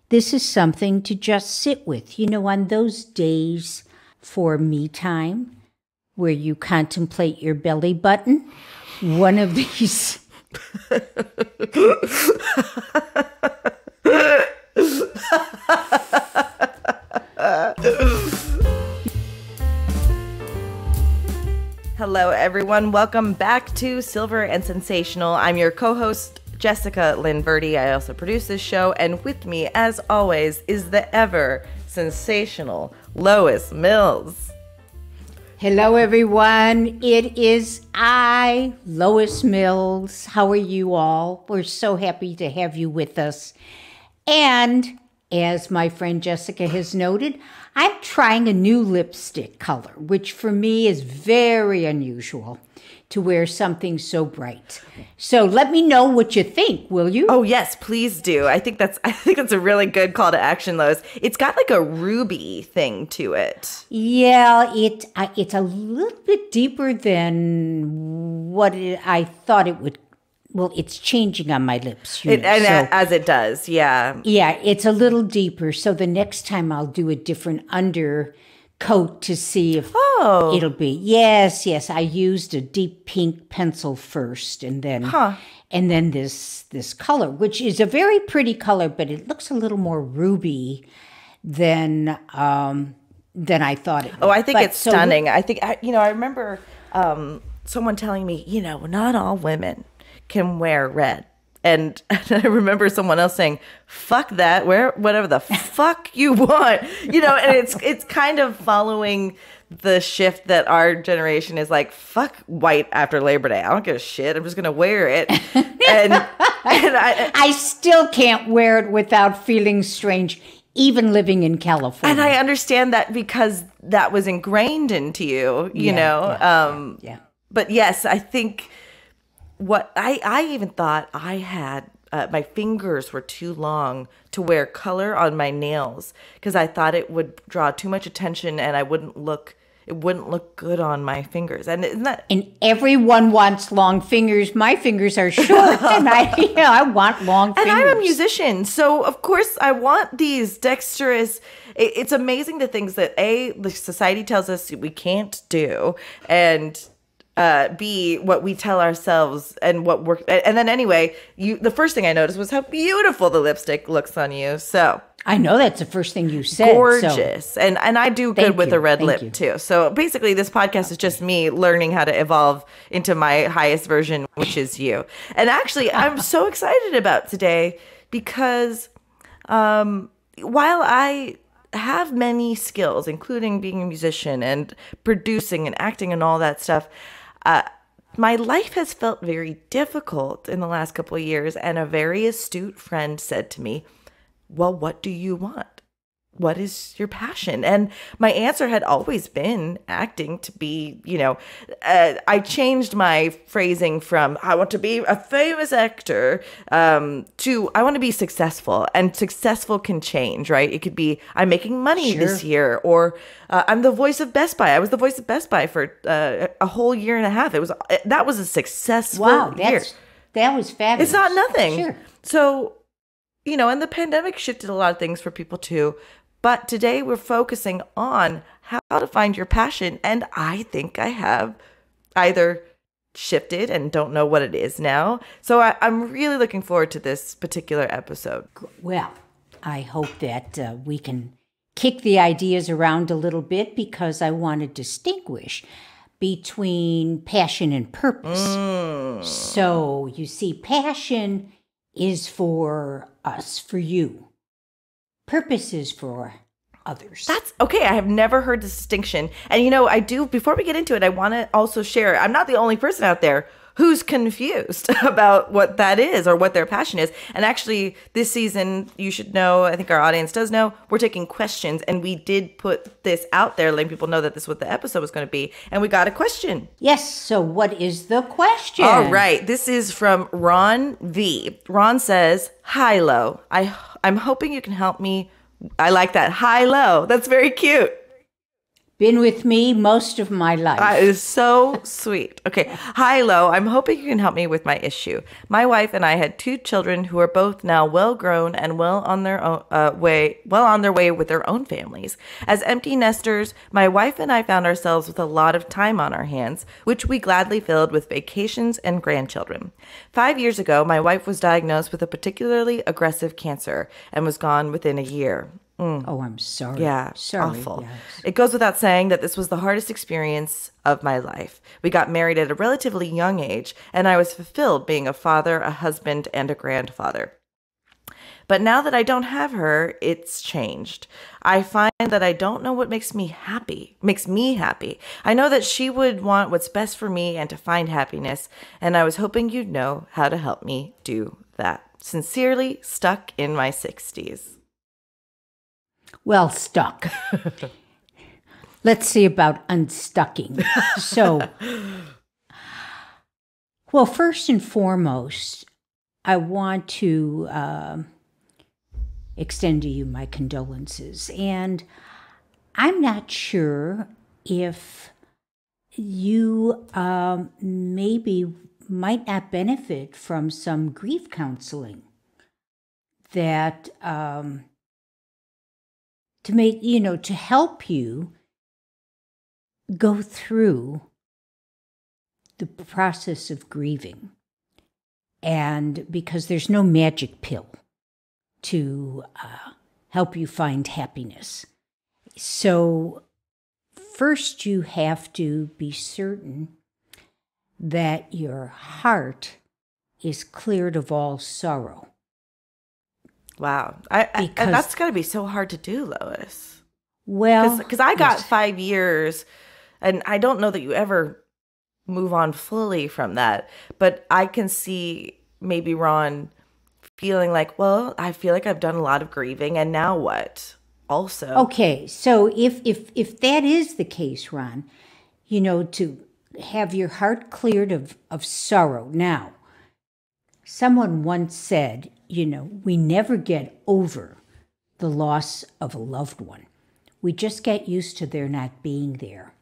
This is something to just sit with. On those days for me time where you contemplate your belly button, one of these. Hello, everyone. Welcome back to Silver and Sensational. I'm your co-host, Jessica Lynn Verdi. I also produce this show, and with me, as always, is the ever sensational Lois Mills. Hello, everyone. It is I, Lois Mills. How are you all? We're so happy to have you with us. And as my friend Jessica has noted, I'm trying a new lipstick color, which for me is very unusual to wear something so bright. So let me know what you think, will you? Oh yes, please do. I think that's a really good call to action, Lois. It's got like a ruby thing to it. Yeah, it's a little bit deeper than what I thought it would. Well, it's changing on my lips. As it does, yeah. Yeah, it's a little deeper. So the next time I'll do a different undercoat to see if it'll be. Yes. I used a deep pink pencil first, and then this color, which is a very pretty color, but it looks a little more ruby than I thought it would. Oh, I think it's stunning. I remember someone telling me, not all women can wear red. And I remember someone else saying, fuck that, wear whatever the fuck you want. And it's kind of following the shift that our generation is like, fuck white after Labor Day. I don't give a shit. I'm just going to wear it. And I still can't wear it without feeling strange, even living in California. And I understand that because that was ingrained into you, you know. But yes, I think what I even thought I had, my fingers were too long to wear color on my nails because I thought it would draw too much attention and it wouldn't look good on my fingers. And isn't that? And everyone wants long fingers. My fingers are short, and I want long fingers. And I'm a musician, so of course I want these dexterous. It's amazing the things that the society tells us we can't do, and B, what we tell ourselves and what works. And then anyway, the first thing I noticed was how beautiful the lipstick looks on you. So I know that's the first thing you said. Gorgeous. So. And I do good with a red lip too. So basically this podcast is just me learning how to evolve into my highest version, which is you. And actually, I'm so excited about today because while I have many skills, including being a musician and producing and acting and all that stuff, my life has felt very difficult in the last couple of years, and a very astute friend said to me, well, what do you want? What is your passion? And my answer had always been acting, to be, I changed my phrasing from I want to be a famous actor to I want to be successful. And successful can change, right? It could be I'm making money this year, or I'm the voice of Best Buy. I was the voice of Best Buy for a whole year and a half. That was a successful year. That was fabulous. It's not nothing. Sure. So, and the pandemic shifted a lot of things for people too. But today we're focusing on how to find your passion. And I think I have either shifted and don't know what it is now. So I'm really looking forward to this particular episode. Well, I hope that we can kick the ideas around a little bit, because I want to distinguish between passion and purpose. So you see, passion is for us, for you. Purpose is for others. That's okay. I have never heard this distinction. And I do, before we get into it, I want to also share, I'm not the only person out there who's confused about what that is or what their passion is. And actually, this season, you should know, I think our audience does know, we're taking questions. And we did put this out there, letting people know that this is what the episode was going to be. And we got a question. Yes. So what is the question? All right. This is from Ron V. Ron says, hi, Lo. I'm hoping you can help me. I like that. Hi, Lo. That's very cute. Been with me most of my life. It is so sweet. Okay. Hi, Lo. I'm hoping you can help me with my issue. My wife and I had 2 children who are both now well grown and well on their way with their own families. As empty nesters, my wife and I found ourselves with a lot of time on our hands, which we gladly filled with vacations and grandchildren. 5 years ago, my wife was diagnosed with a particularly aggressive cancer and was gone within a year. Oh, I'm sorry. Yeah, sorry. awful. Yes. It goes without saying that this was the hardest experience of my life. We got married at a relatively young age, and I was fulfilled being a father, a husband, and a grandfather. But now that I don't have her, it's changed. I find that I don't know what makes me happy. I know that she would want what's best for me and to find happiness, and I was hoping you'd know how to help me do that. Sincerely, stuck in my 60s. Well, stuck. Let's see about unstucking. So, well, first and foremost, I want to extend to you my condolences. And I'm not sure if you maybe might not benefit from some grief counseling that to help you go through the process of grieving. And because there's no magic pill to help you find happiness. So first you have to be certain that your heart is cleared of all sorrow. Wow. That's got to be so hard to do, Lois. Well, because I got 5 years, and I don't know that you ever move on fully from that. But I can see maybe Ron feeling like, well, I feel like I've done a lot of grieving, and now what? Also. Okay, so if that is the case, Ron, to have your heart cleared of sorrow. Now, someone once said, we never get over the loss of a loved one. We just get used to their not being there.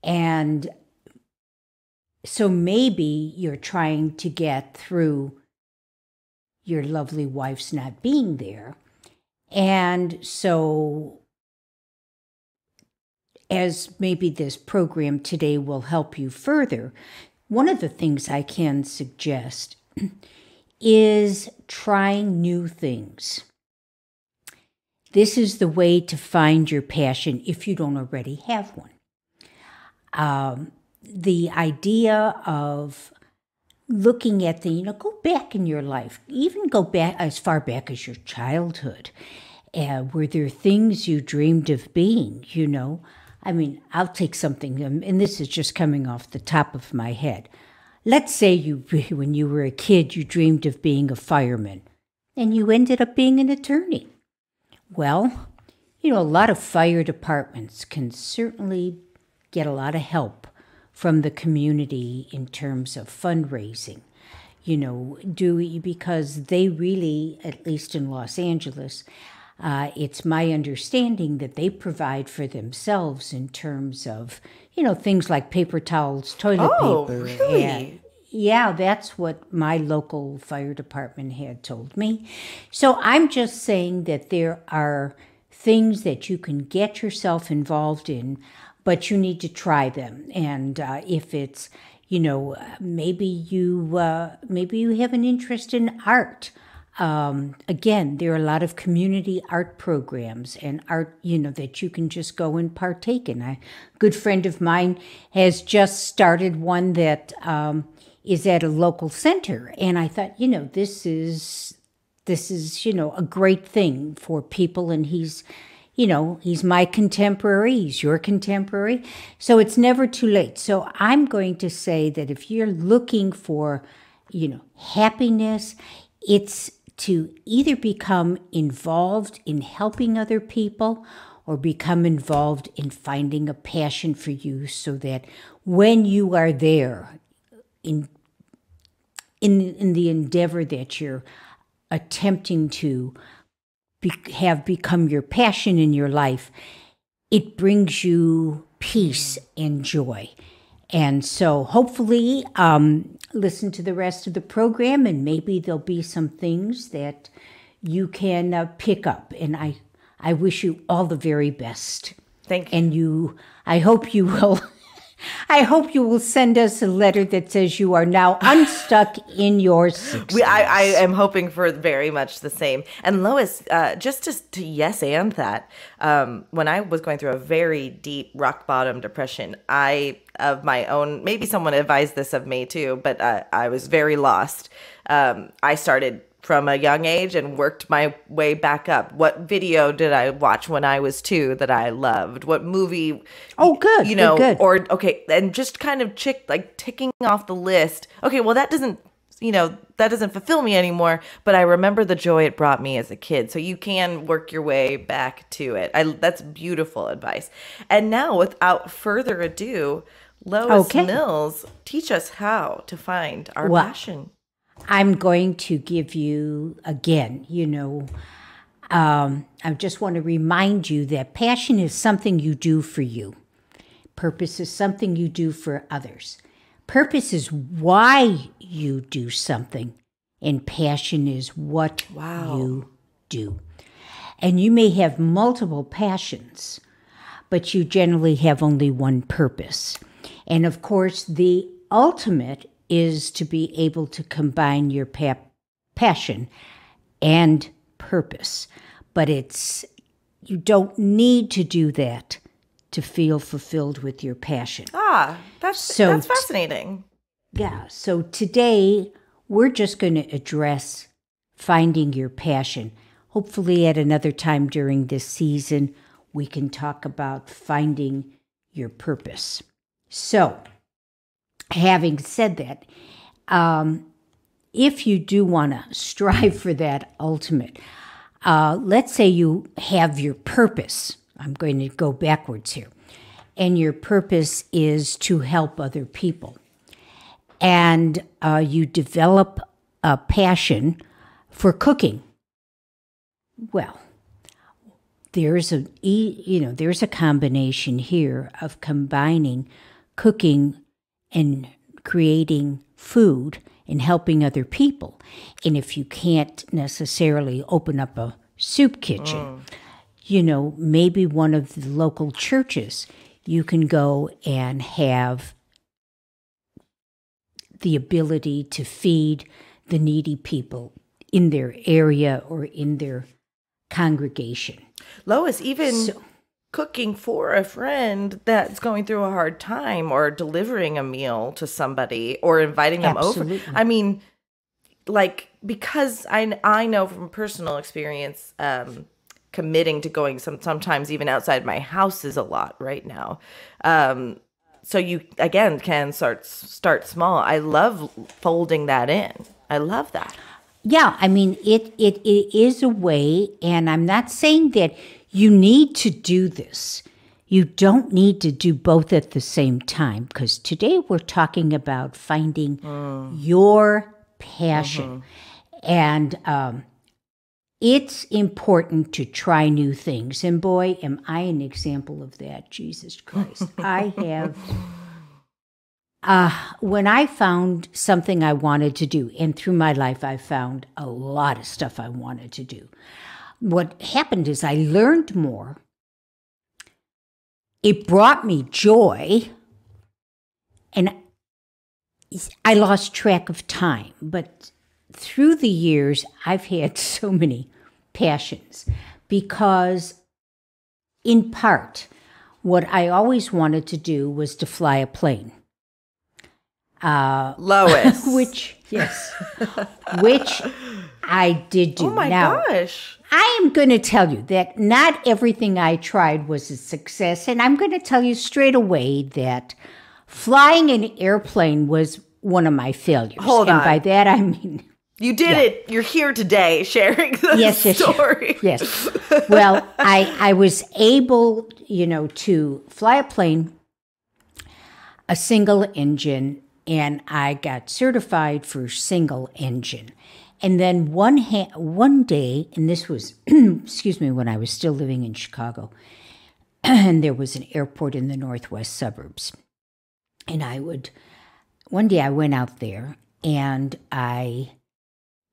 And so maybe you're trying to get through your lovely wife's not being there. And so, as maybe this program today will help you further, one of the things I can suggest is trying new things. This is the way to find your passion if you don't already have one. The idea of looking at go back in your life, even go back as far back as your childhood. Were there things you dreamed of being, I mean, I'll take something, and this is just coming off the top of my head. Let's say when you were a kid, you dreamed of being a fireman, and you ended up being an attorney. Well, a lot of fire departments can certainly get a lot of help from the community in terms of fundraising, because they really, at least in Los Angeles, it's my understanding that they provide for themselves in terms of, things like paper towels, toilet paper. Really? And yeah, that's what my local fire department had told me. So I'm just saying that there are things that you can get yourself involved in, but you need to try them. And if it's, maybe you have an interest in art. Again, there are a lot of community art programs and art, that you can just go and partake in. A good friend of mine has just started one that is at a local center. And I thought, this is a great thing for people. And he's my contemporary, he's your contemporary. So it's never too late. So I'm going to say that if you're looking for, happiness, it's to either become involved in helping other people or become involved in finding a passion for you so that when you are there in the endeavor that you're attempting to have become your passion in your life, it brings you peace and joy. And so hopefully listen to the rest of the program, and maybe there'll be some things that you can pick up. And I wish you all the very best. Thank you. And I hope you will I hope you will send us a letter that says you are now unstuck in your 60s. I am hoping for very much the same. And Lois, just to yes and that, when I was going through a very deep rock bottom depression, of my own, maybe someone advised this of me too, but I was very lost. I started from a young age and worked my way back up. What video did I watch when I was 2 that I loved? What movie? Oh, good. Good. Or okay, and just kind of ticking off the list. Okay, well that doesn't fulfill me anymore, but I remember the joy it brought me as a kid. So you can work your way back to it. That's beautiful advice. And now, without further ado, Lois Mills, teach us how to find our passion. I'm going to give you, again, I just want to remind you that passion is something you do for you. Purpose is something you do for others. Purpose is why you do something, and passion is what you do. And you may have multiple passions, but you generally have only one purpose. And of course, the ultimate is to be able to combine your passion and purpose. But you don't need to do that to feel fulfilled with your passion. That's fascinating. Yeah, so today we're just going to address finding your passion. Hopefully at another time during this season, we can talk about finding your purpose. So, having said that, if you do want to strive for that ultimate, let's say you have your purpose. I'm going to go backwards here. And your purpose is to help other people. And you develop a passion for cooking. Well, there's a combination here of combining cooking and creating food and helping other people. And if you can't necessarily open up a soup kitchen, maybe one of the local churches, you can go and have the ability to feed the needy people in their area or in their congregation. Lois, cooking for a friend that's going through a hard time, or delivering a meal to somebody, or inviting them over. I mean, because I know from personal experience, committing to going sometimes even outside my house is a lot right now. So you, again, can start small. I love folding that in. I love that. Yeah, I mean, it is a way, and I'm not saying that you need to do this. You don't need to do both at the same time, because today we're talking about finding your passion. And it's important to try new things. And boy, am I an example of that, Jesus Christ. I have... when I found something I wanted to do, and through my life I found a lot of stuff I wanted to do, what happened is I learned more. It brought me joy, and I lost track of time. But through the years, I've had so many passions because, in part, what I always wanted to do was to fly a plane. Lois. which I did do. Oh my gosh. I am going to tell you that not everything I tried was a success, and I'm going to tell you straight away that flying an airplane was one of my failures. Hold on. And by that I mean... You did it. You're here today sharing the story. Yes. Well, I was able, to fly a plane, a single engine, and I got certified for single engine. And then one day, and this was, when I was still living in Chicago, and there was an airport in the northwest suburbs. And one day I went out there and I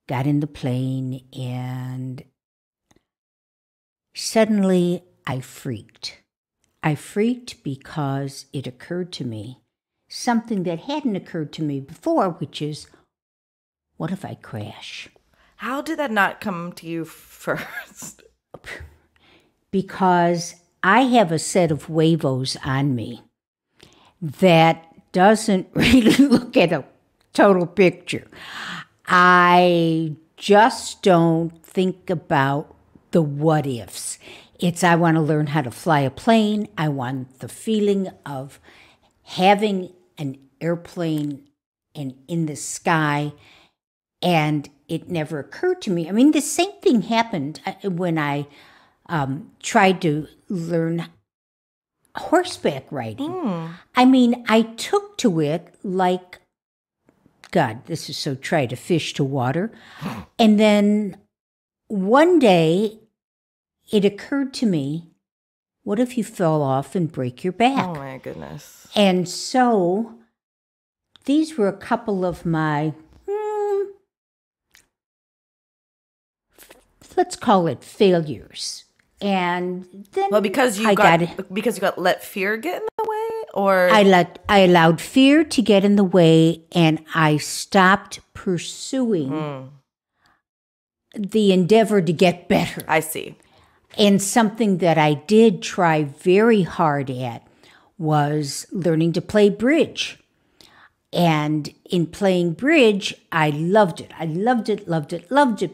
got in the plane and suddenly I freaked. I freaked because it occurred to me something that hadn't occurred to me before, which is, what if I crash? How did that not come to you first? Because I have a set of huevos on me that doesn't really look at a total picture. I just don't think about the what ifs. I want to learn how to fly a plane. I want the feeling of having an airplane and in the sky, and it never occurred to me. I mean, the same thing happened when I tried to learn horseback riding. I mean, I took to it like, God, this is so try to fish to water. And then one day it occurred to me, what if you fell off and break your back? Oh, my goodness. And so these were a couple of my, let's call it failures. And then because you got let fear get in the way, or I allowed fear to get in the way, and I stopped pursuing the endeavor to get better. I see. And something that I did try very hard at was learning to play bridge. And in playing bridge, I loved it. I loved it.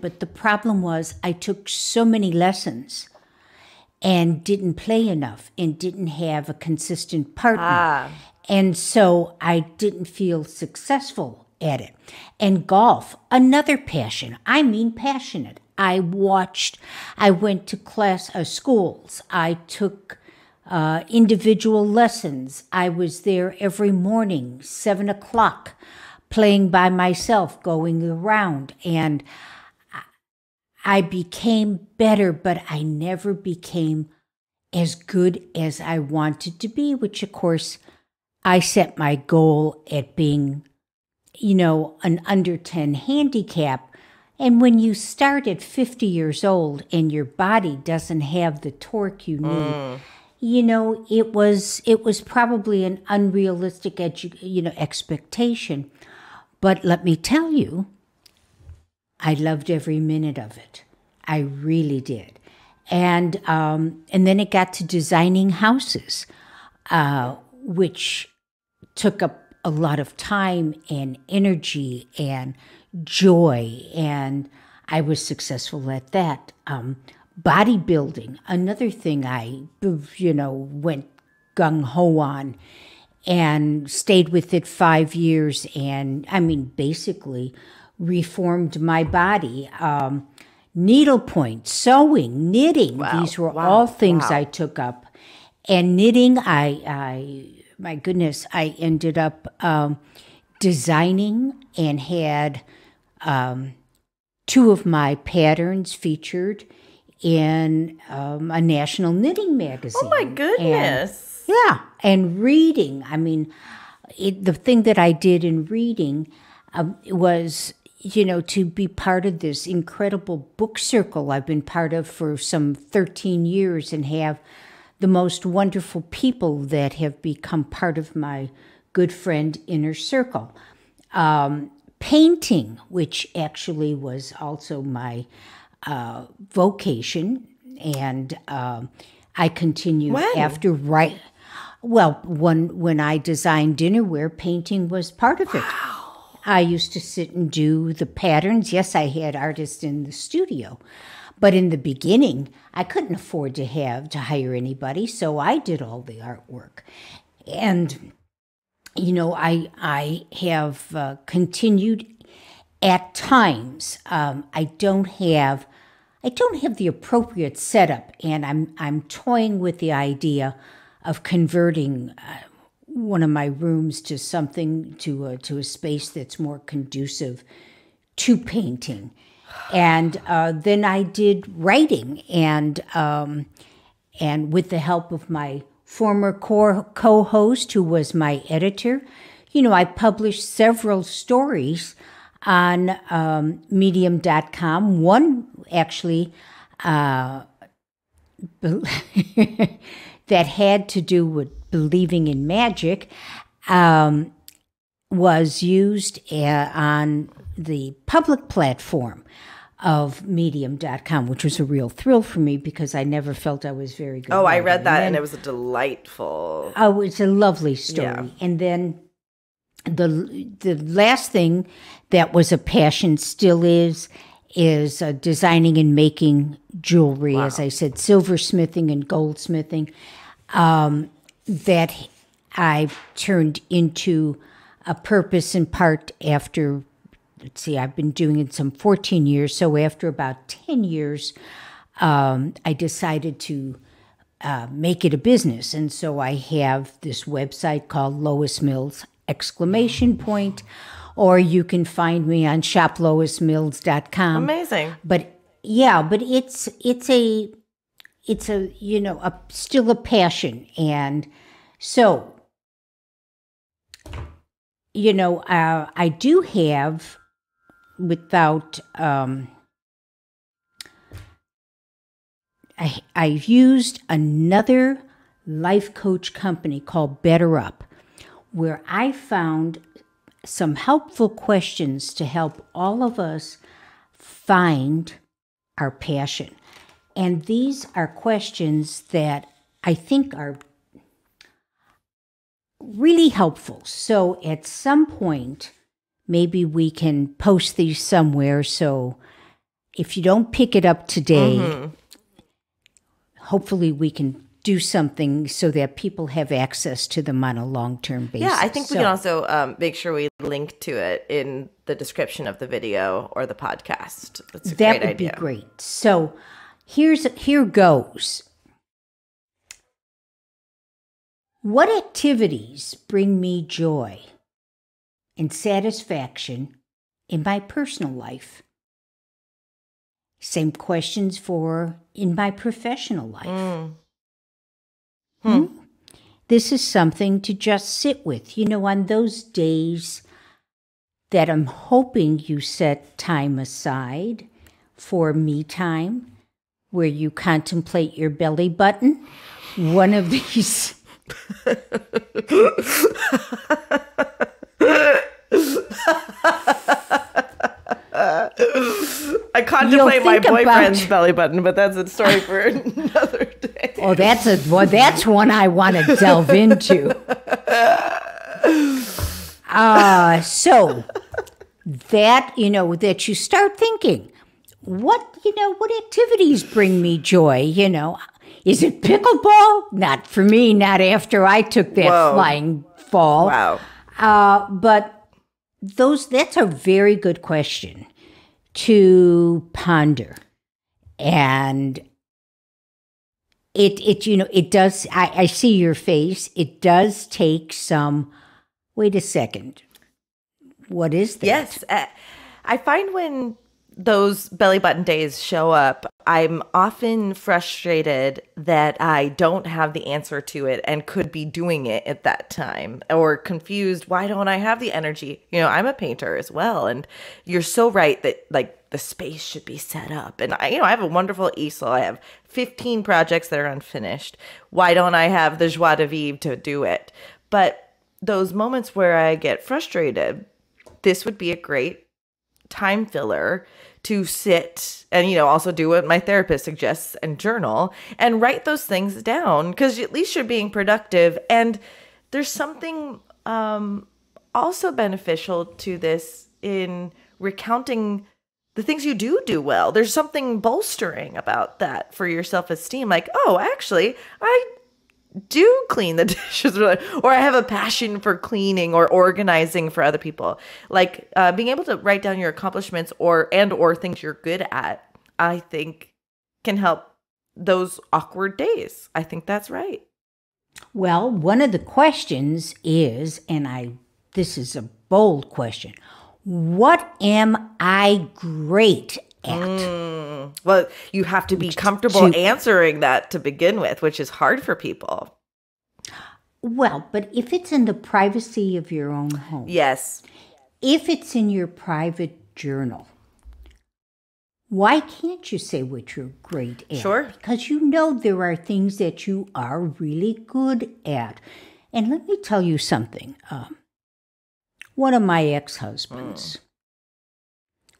But the problem was I took so many lessons and didn't play enough and didn't have a consistent partner. And so I didn't feel successful at it. And golf, another passion. I mean passionate. I went to schools. I took individual lessons. I was there every morning, 7:00, playing by myself, going around. And I became better, but I never became as good as I wanted to be, which, of course, I set my goal at being, an under 10 handicap. And when you start at 50 years old and your body doesn't have the torque you need, it was probably an unrealistic expectation. But let me tell you, I loved every minute of it. I really did. And then it got to designing houses, which took up a lot of time and energy and joy, and I was successful at that. Bodybuilding, another thing I, went gung-ho on and stayed with it 5 years, and basically reformed my body. Needlepoint, sewing, knitting, these were all things I took up. And knitting, my goodness, I ended up designing and had 2 of my patterns featured in a national knitting magazine. Oh, my goodness. And reading. The thing that I did in reading was, to be part of this incredible book circle I've been part of for some 13 years and have the most wonderful people that have become part of my good friend inner circle. Painting, which actually was also my vocation, and I continued after when I designed dinnerware, painting was part of it. I used to sit and do the patterns. Yes, I had artists in the studio, but in the beginning, I couldn't afford to hire anybody, so I did all the artwork. And I have continued at times. I don't have the appropriate setup, and I'm toying with the idea of converting one of my rooms to something to a space that's more conducive to painting. And then I did writing, and and with the help of my former co-host, who was my editor, I published several stories on medium.com. One actually that had to do with believing in magic was used on the public platform of medium.com, which was a real thrill for me because I never felt I was very good. Oh, I read that and it was a delightful. Oh, it's a lovely story. Yeah. And then the last thing that was a passion, still is designing and making jewelry. Wow. As I said, silversmithing and goldsmithing, that I've turned into a purpose in part after, let's see, I've been doing it some 14 years. So after about 10 years, I decided to make it a business. And so I have this website called Lois Mills ! Or you can find me on shoploismills.com. Amazing. But yeah, but it's a still a passion. And so, I do have, without, I've used another life coach company called Better Up, where I found some helpful questions to help all of us find our passion. And these are questions that I think are really helpful. So at some point, maybe we can post these somewhere. So if you don't pick it up today, hopefully we can do something so that people have access to them on a long-term basis. Yeah, I think we can also make sure we link to it in the description of the video or the podcast. That's a great idea. That would be great. So here goes. What activities bring me joy and satisfaction in my personal life? Same questions for in my professional life. This is something to just sit with. On those days that I'm hoping you set time aside for me time, where you contemplate your belly button, one of these... I contemplate my boyfriend's belly button, but that's a story for another day. Oh, that's one I want to delve into. So that that you start thinking, what activities bring me joy? Is it pickleball? Not for me. Not after I took that flying fall. Wow. But that's a very good question to ponder. And it does, I see your face. It does take some, wait a second. What is that? Yes. I find when those belly button days show up, I'm often frustrated that I don't have the answer to it and could be doing it at that time, or confused. Why don't I have the energy? I'm a painter as well. And you're so right that the space should be set up. And I have a wonderful easel. I have 15 projects that are unfinished. Why don't I have the joie de vivre to do it? But those moments where I get frustrated, this would be a great time filler to sit and, also do what my therapist suggests and journal and write those things down, because at least you're being productive. And there's something also beneficial to this in recounting the things you do well. There's something bolstering about that for your self-esteem. Like, oh, actually, I do clean the dishes, or I have a passion for cleaning or organizing for other people. Like being able to write down your accomplishments or things you're good at, I think can help those awkward days. I think that's right. Well, one of the questions is, this is a bold question, what am I great at. Well, you have to be comfortable answering that to begin with, which is hard for people. Well, but if it's in the privacy of your own home. Yes. If it's in your private journal, why can't you say what you're great at? Sure. Because you know there are things that you are really good at. And let me tell you something. One of my ex-husbands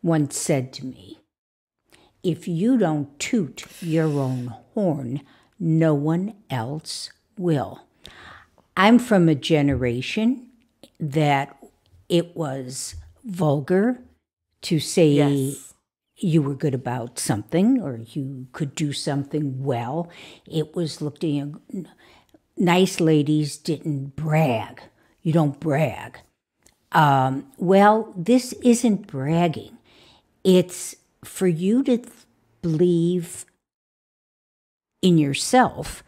once said to me, if you don't toot your own horn, no one else will. I'm from a generation that it was vulgar to say you were good about something or you could do something well. It was looked at, nice ladies didn't brag. You don't brag. Well, this isn't bragging. It's for you to believe in yourself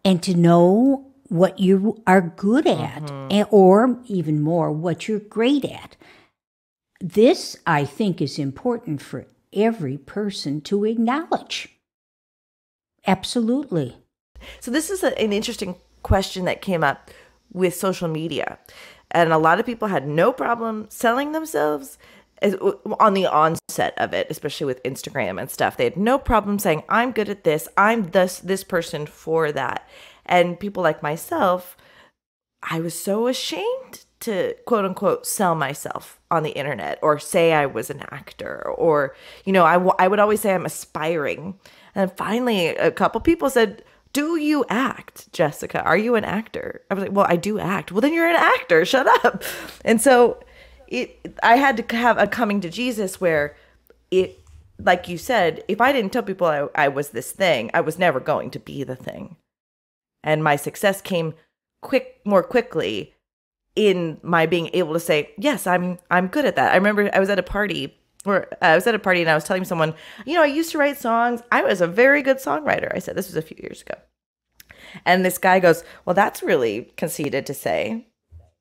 and to know what you are good at, or even more, what you're great at. This, I think, is important for every person to acknowledge. Absolutely. So this is an interesting question that came up with social media. And a lot of people had no problem selling themselves on the onset of it, especially with Instagram and stuff. They had no problem saying, I'm good at this. I'm this person for that. And people like myself, I was so ashamed to quote unquote sell myself on the internet or say I was an actor or, I would always say I'm aspiring. And finally, a couple people said, do you act, Jessica? Are you an actor? I was like, well, I do act. Well, then you're an actor. Shut up. And so I had to have a coming to Jesus where like you said, if I didn't tell people I was this thing, I was never going to be the thing. And my success came more quickly in my being able to say, yes, I'm good at that. I remember I was at a party and I was telling someone, I used to write songs. I was a very good songwriter. I said, this was a few years ago. And this guy goes, well, that's really conceited to say.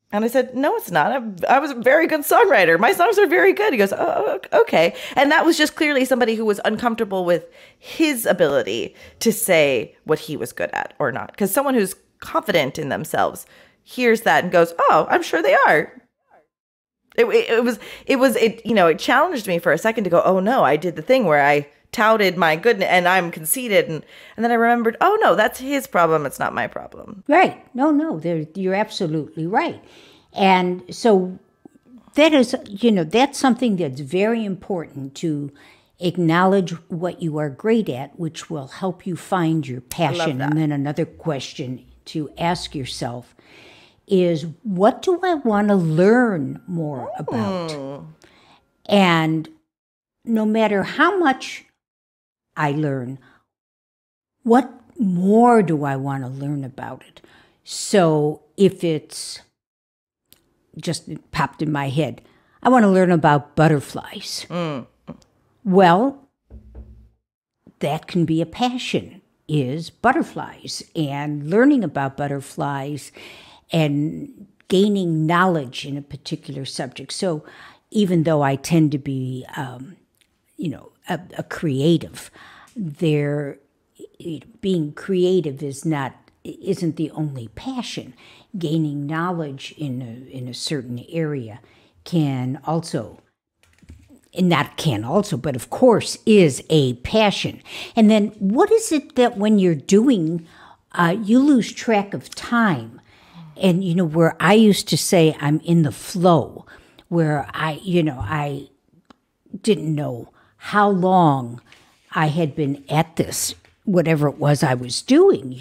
And I said, no, it's not. I was a very good songwriter. My songs are very good. He goes, oh, okay. And that was just clearly somebody who was uncomfortable with his ability to say what he was good at or not. Because someone who's confident in themselves hears that and goes, oh, I'm sure they are. It challenged me for a second to go, oh no, I did the thing where I touted my goodness and I'm conceited. And then I remembered, oh no, that's his problem. It's not my problem. Right. No, you're absolutely right. And so that is, that's something that's very important to acknowledge what you are great at, which will help you find your passion. And then another question to ask yourself is, what do I want to learn more about? And no matter how much I learn, what more do I want to learn about it? So if it's just popped in my head, I want to learn about butterflies. Well, that can be a passion, is butterflies, and learning about butterflies and gaining knowledge in a particular subject. So even though I tend to be, a creative, being creative isn't the only passion. Gaining knowledge in a certain area but of course is a passion. And then what is it that when you're doing, you lose track of time? And, where I used to say I'm in the flow, where I didn't know how long I had been at this, whatever it was I was doing,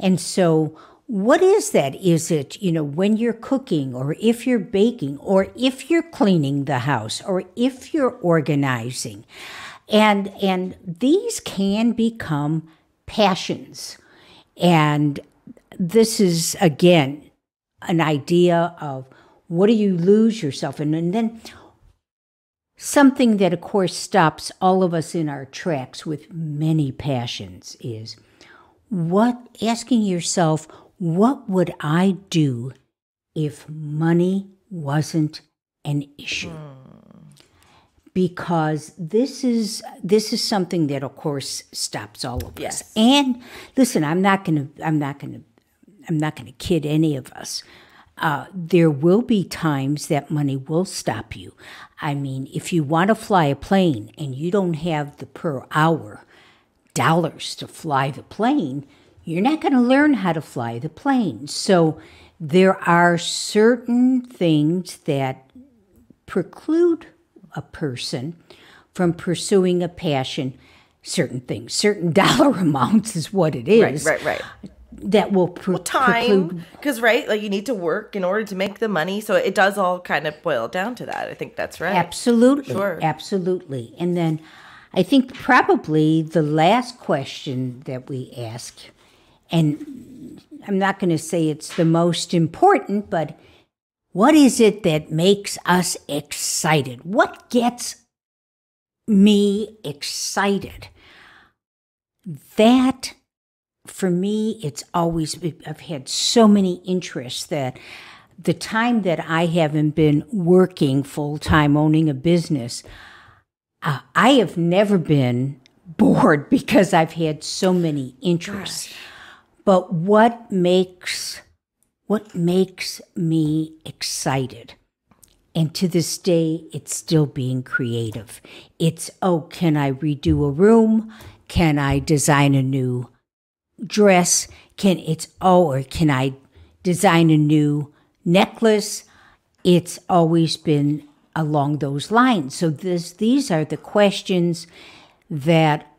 and so what is that? Is it, when you're cooking or if you're baking or if you're cleaning the house or if you're organizing? And these can become passions. And this is, again, an idea of what do you lose yourself in? And then something that, of course, stops all of us in our tracks with many passions is asking yourself, what would I do if money wasn't an issue? because this is something that, of course, stops all of Yes. us. And listen, I'm not gonna kid any of us. There will be times that money will stop you. I mean, if you want to fly a plane and you don't have the per hour dollars to fly the plane, you're not going to learn how to fly the plane. So there are certain things that preclude a person from pursuing a passion. Certain things, certain dollar amounts is what it is. Right. That will time, because like you need to work in order to make the money, so it does all kind of boil down to that. I think that's right. Absolutely, sure. Absolutely. And then I think probably the last question that we ask, and I'm not going to say it's the most important, but what is it that makes us excited? What gets me excited? That, for me, it's always, I've had so many interests that the time that I haven't been working full-time, owning a business, I have never been bored because I've had so many interests. Gosh. But what makes me excited? And to this day, it's still being creative. It's, can I redo a room? Can I design a new dress? Can I design a new necklace? It's always been along those lines. So these are the questions that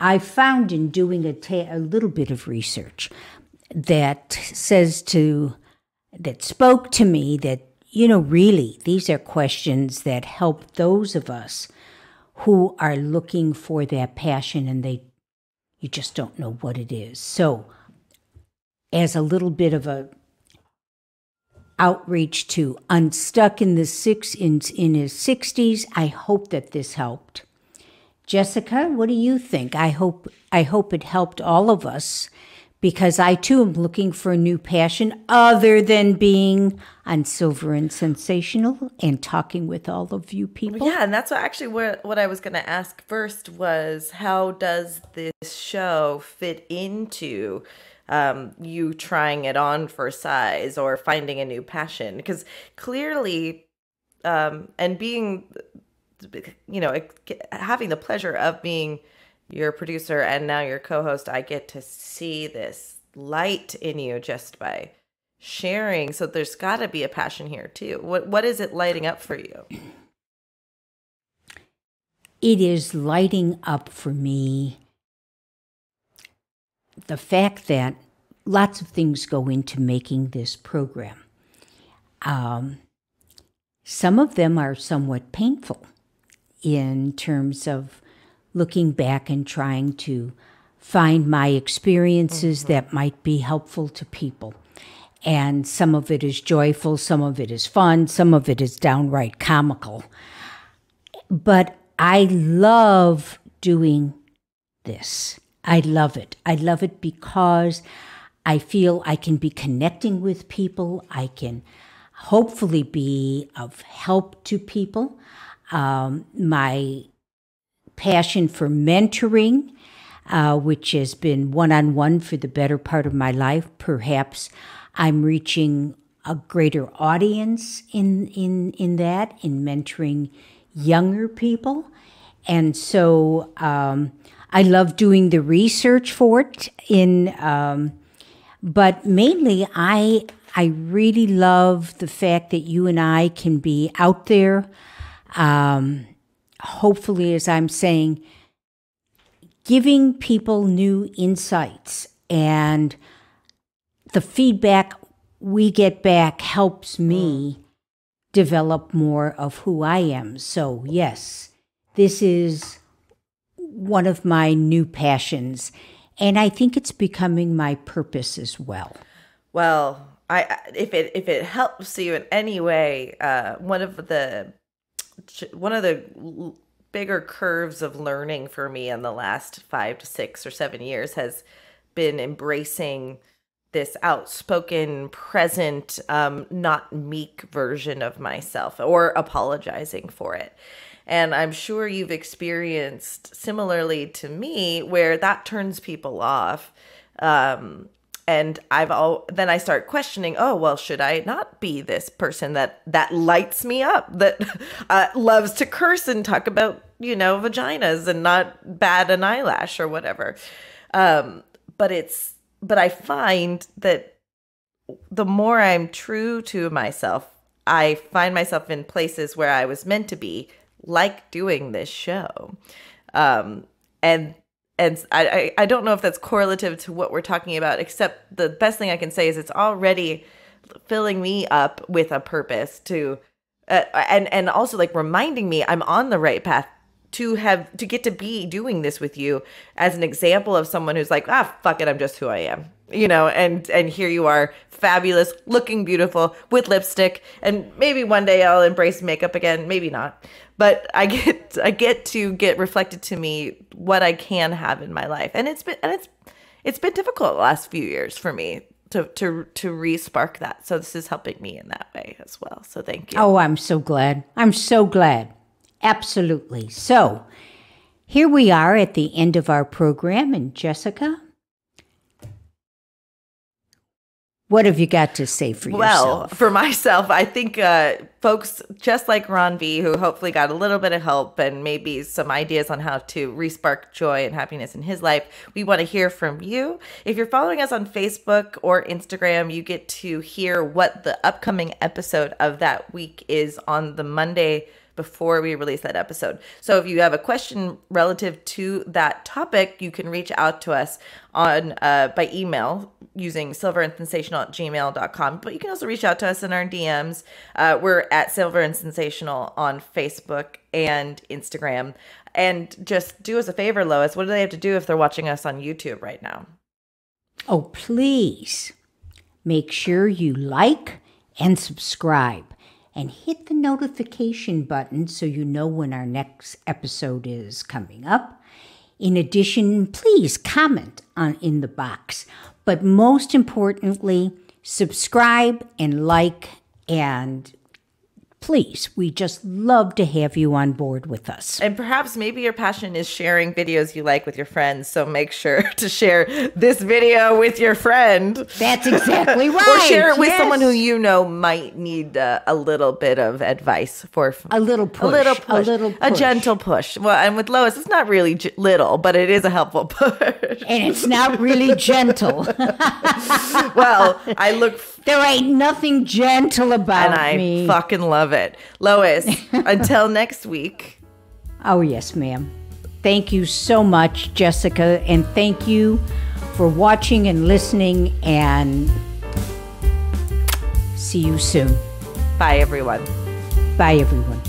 I found in doing a little bit of research that spoke to me that, really, these are questions that help those of us who are looking for that passion and you just don't know what it is. So as a little bit of a outreach to Unstuck in his 60s, I hope that this helped. Jessica, what do you think? I hope it helped all of us, because I too am looking for a new passion other than being on Silver and Sensational and talking with all of you people. Yeah, and that's what I was going to ask first was, how does this show fit into you trying it on for size or finding a new passion? Because clearly, and being, having the pleasure of being your producer and now your co-host, I get to see this light in you just by sharing. So there's got to be a passion here too. What is it lighting up for you? It is lighting up for me the fact that lots of things go into making this program. Some of them are somewhat painful in terms of looking back and trying to find my experiences that might be helpful to people. And some of it is joyful, some of it is fun, some of it is downright comical. But I love doing this. I love it. I love it because I feel I can be connecting with people. I can hopefully be of help to people. My passion for mentoring, which has been one-on-one for the better part of my life. Perhaps I'm reaching a greater audience in mentoring younger people. And so I love doing the research for it. But mainly I really love the fact that you and I can be out there, hopefully, as I'm saying, giving people new insights, and the feedback we get back helps me develop more of who I am. So yes, this is one of my new passions, and I think it's becoming my purpose as well. Well, if it helps you in any way, one of the bigger curves of learning for me in the last 5 to 6 or 7 years has been embracing this outspoken, present, not meek version of myself, or apologizing for it. And I'm sure you've experienced similarly to me where that turns people off. And then I start questioning, oh, well, should I not be this person that lights me up, that loves to curse and talk about, vaginas and not bat an eyelash or whatever. But I find that the more I'm true to myself, I find myself in places where I was meant to be, like doing this show. And I don't know if that's correlative to what we're talking about, except the best thing I can say is it's already filling me up with a purpose to, and also like reminding me I'm on the right path to get to be doing this with you as an example of someone who's like, fuck it, I'm just who I am, and here you are, fabulous, looking beautiful with lipstick, and maybe one day I'll embrace makeup again, maybe not. But I get to get reflected to me what I can have in my life, and it's been difficult the last few years for me to re-spark that. So this is helping me in that way as well. So thank you. Oh, I'm so glad. Absolutely. So here we are at the end of our program, and Jessica, what have you got to say for yourself? Well, for myself, I think folks just like Ron V, who hopefully got a little bit of help and maybe some ideas on how to re-spark joy and happiness in his life, we want to hear from you. If you're following us on Facebook or Instagram, you get to hear what the upcoming episode of that week is on the Monday before we release that episode. So if you have a question relative to that topic, you can reach out to us on by email using silverandsensational@gmail.com. But you can also reach out to us in our DMs. We're at Silver and Sensational on Facebook and Instagram. And just do us a favor, Lois. What do they have to do if they're watching us on YouTube right now? Oh, please make sure you like and subscribe. And hit the notification button so you know when our next episode is coming up. In addition, please comment in the box. But most importantly, subscribe and like, and please, we just love to have you on board with us. And perhaps maybe your passion is sharing videos you like with your friends. So make sure to share this video with your friend. That's exactly right. Or share it with someone who you know might need a little bit of advice for a little push. A gentle push. Well, and with Lois, it's not really little, but it is a helpful push. And it's not really gentle. Well, there ain't nothing gentle about me. And I fucking love it. Lois, until next week. Oh, yes, ma'am. Thank you so much, Jessica. And thank you for watching and listening. And see you soon. Bye, everyone. Bye, everyone.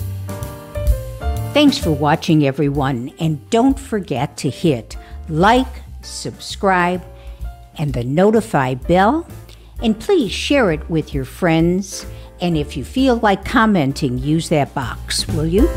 Thanks for watching, everyone. And don't forget to hit like, subscribe, and the notify bell. And please share it with your friends. And if you feel like commenting, use that box, will you?